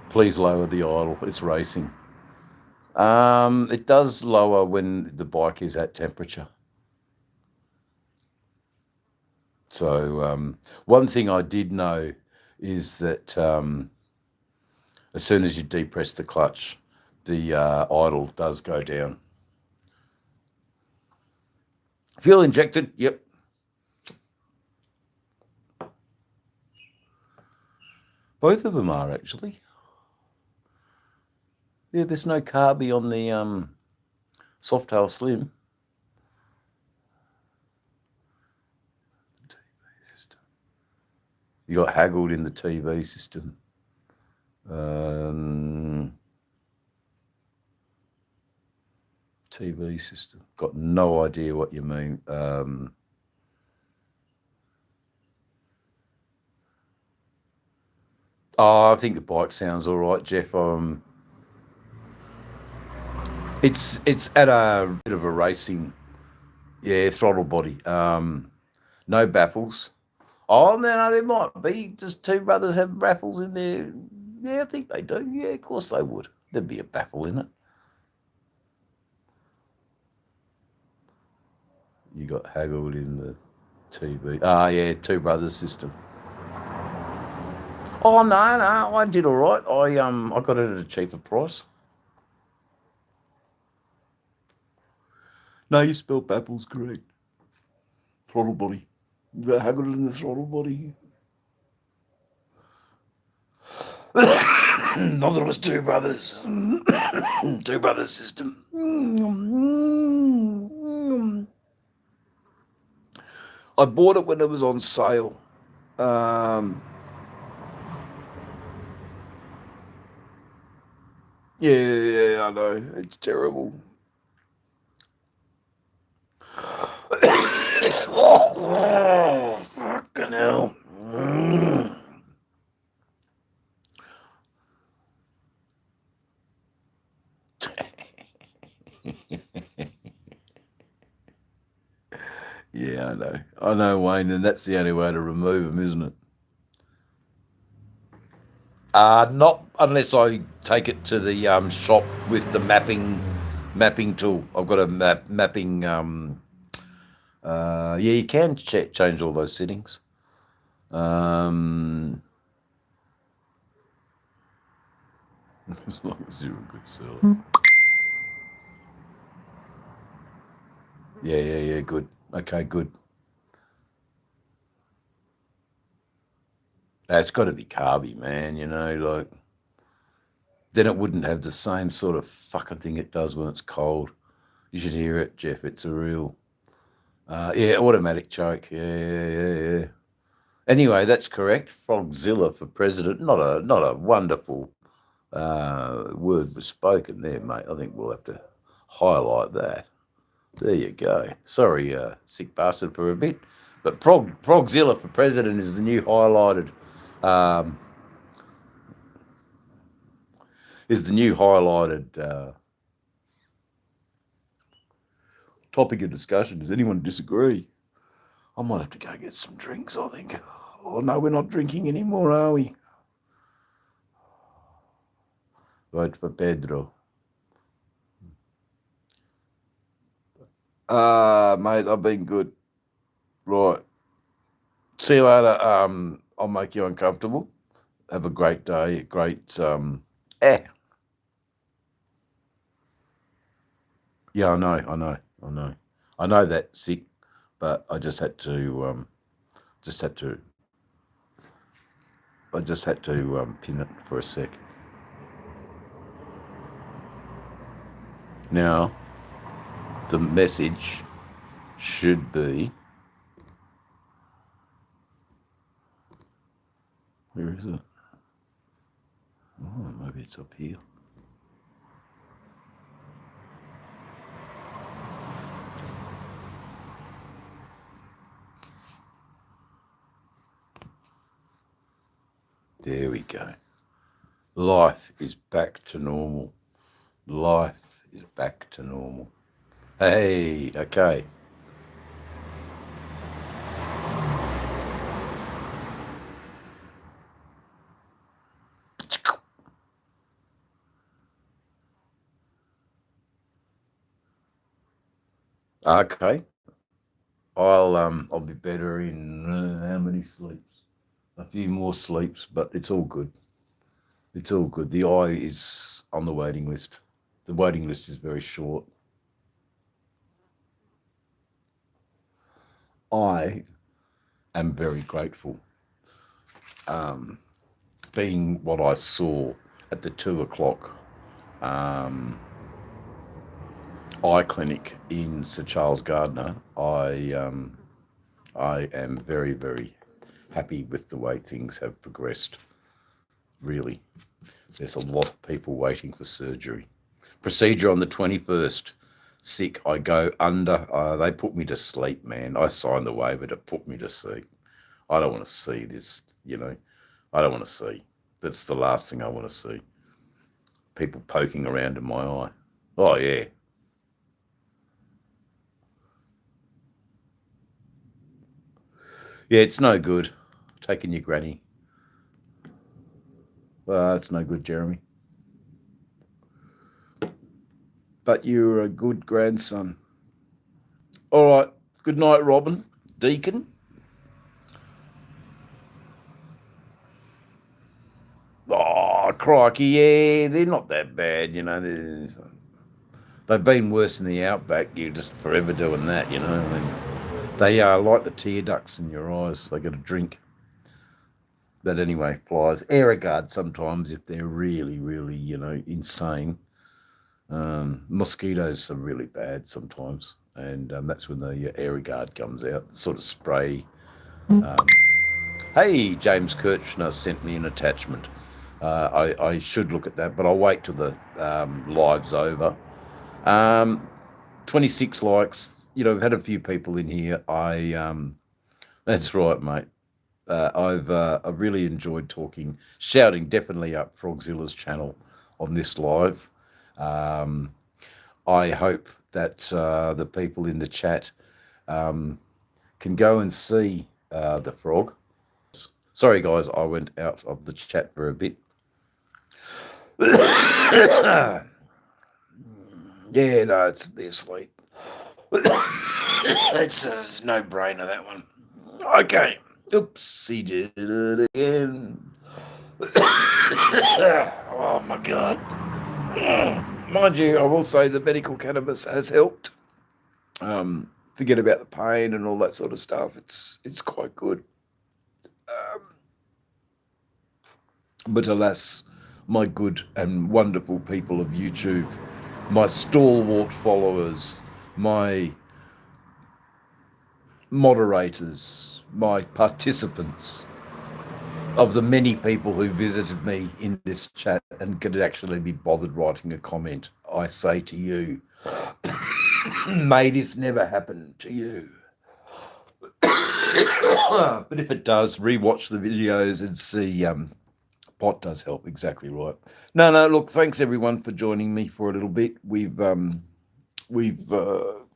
please lower the idle. It's racing. It does lower when the bike is at temperature. So one thing I did know is that as soon as you depress the clutch, the idle does go down. Fuel injected, yep. Both of them are actually. Yeah, there's no carby on the Softail Slim. TV system. You got haggled in the TV system. TV system. Got no idea what you mean. I think the bike sounds all right, Jeff. It's at a bit of a racing, yeah, throttle body. No baffles. Oh no, there might be. Does Two Brothers have baffles in there? Yeah, I think they do. Yeah, of course they would. There'd be a baffle in it. You got haggled in the TV. Ah, yeah, Two Brothers system. Oh no, no, I did all right. I got it at a cheaper price. No, you spelled baffles correct. Throttle body. You got haggled in the throttle body. Not that it was Two Brothers. Two Brothers system. I bought it when it was on sale. Yeah, I know. It's terrible. Oh, fucking hell. Yeah, I know. I know, Wayne, and that's the only way to remove them, isn't it? Not unless I take it to the shop with the mapping tool. I've got a mapping. Yeah, you can change all those settings. As long as you're a good seller. Yeah, good. Okay, good. It's got to be carby, man, like, then it wouldn't have the same sort of fucking thing it does when it's cold. You should hear it, Jeff. It's a real, yeah, automatic choke. Yeah. Anyway, that's correct. Frogzilla for president. Not a wonderful word was spoken there, mate. I think we'll have to highlight that. There you go. Sorry, sick bastard for a bit. But Frogzilla for president is the new highlighted topic of discussion. Does anyone disagree? I might have to go get some drinks, I think. Oh no, we're not drinking anymore, are we? Vote for Pedro. Mate, I've been good. Right. See you later. I'll make you uncomfortable. Have a great day. Great. Yeah, I know that sick, but I just had to pin it for a sec. Now, the message should be. Where is it? Oh, maybe it's up here. There we go. Life is back to normal. Life is back to normal. Hey, okay. Okay. I'll be better in how many sleeps? A few more sleeps, but it's all good. It's all good. The eye is on the waiting list. The waiting list is very short. I am very grateful. Being what I saw at the 2:00 eye clinic in Sir Charles Gardner, I am very, very happy with the way things have progressed. really. There's a lot of people waiting for surgery. Procedure on the 21st. Sick. I go under. They put me to sleep, man. I signed the waiver to put me to sleep. I don't want to see this, you know. I don't want to see. That's the last thing I want to see. People poking around in my eye. Oh, yeah. Yeah, it's no good. Taking your granny. Well, it's no good, Jeremy. But you're a good grandson. All right. Good night, Robin. Deacon. Oh, crikey, yeah, they're not that bad, you know. They've been worse in the outback. You're just forever doing that, you know. I mean, they are like the tear ducts in your eyes. They got a drink. But anyway, flies. Aerogard sometimes if they're really, really, you know, insane. Mosquitoes are really bad sometimes. And that's when the Aerogard comes out, sort of spray. Hey, James Kirchner sent me an attachment. I should look at that, but I'll wait till the live's over. 26 likes. You know, I've had a few people in here. That's right, mate. I've really enjoyed talking, shouting definitely up Frogzilla's channel on this live. I hope that the people in the chat can go and see the frog. Sorry, guys, I went out of the chat for a bit. Yeah, no, they're asleep. It's a no-brainer, that one. Okay. Oops, he did it again. Oh, my God. Mind you, I will say the medical cannabis has helped. Forget about the pain and all that sort of stuff. It's quite good. But alas, my good and wonderful people of YouTube, my stalwart followers, my moderators, my participants, of the many people who visited me in this chat and could actually be bothered writing a comment, I say to you, may this never happen to you. But if it does, rewatch the videos and see pot does help. Exactly right. No, look, thanks everyone for joining me for a little bit. We've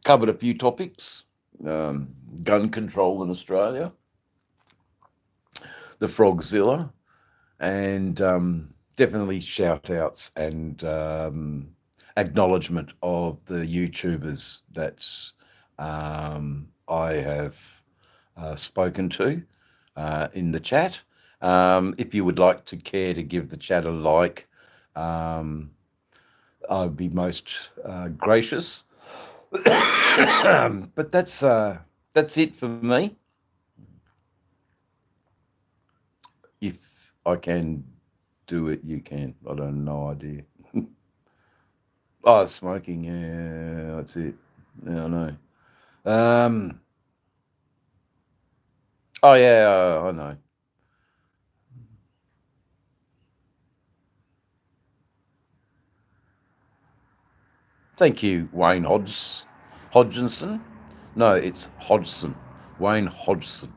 covered a few topics. Gun control in Australia, the Frogzilla, and definitely shout outs and acknowledgement of the YouTubers that I have spoken to in the chat. If you would like to care to give the chat a like, I would be most gracious. But that's it for me. If I can do it, you can. I don't have no idea. Oh, smoking, yeah, that's it. Yeah, I know. Oh yeah, I know. Thank you, Wayne Hodgson. No, it's Hodgson. Wayne Hodgson.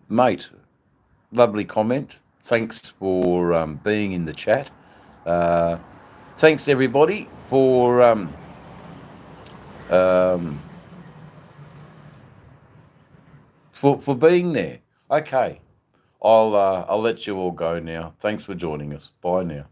Mate, lovely comment. Thanks for being in the chat. Thanks everybody for being there. Okay, I'll let you all go now. Thanks for joining us. Bye now.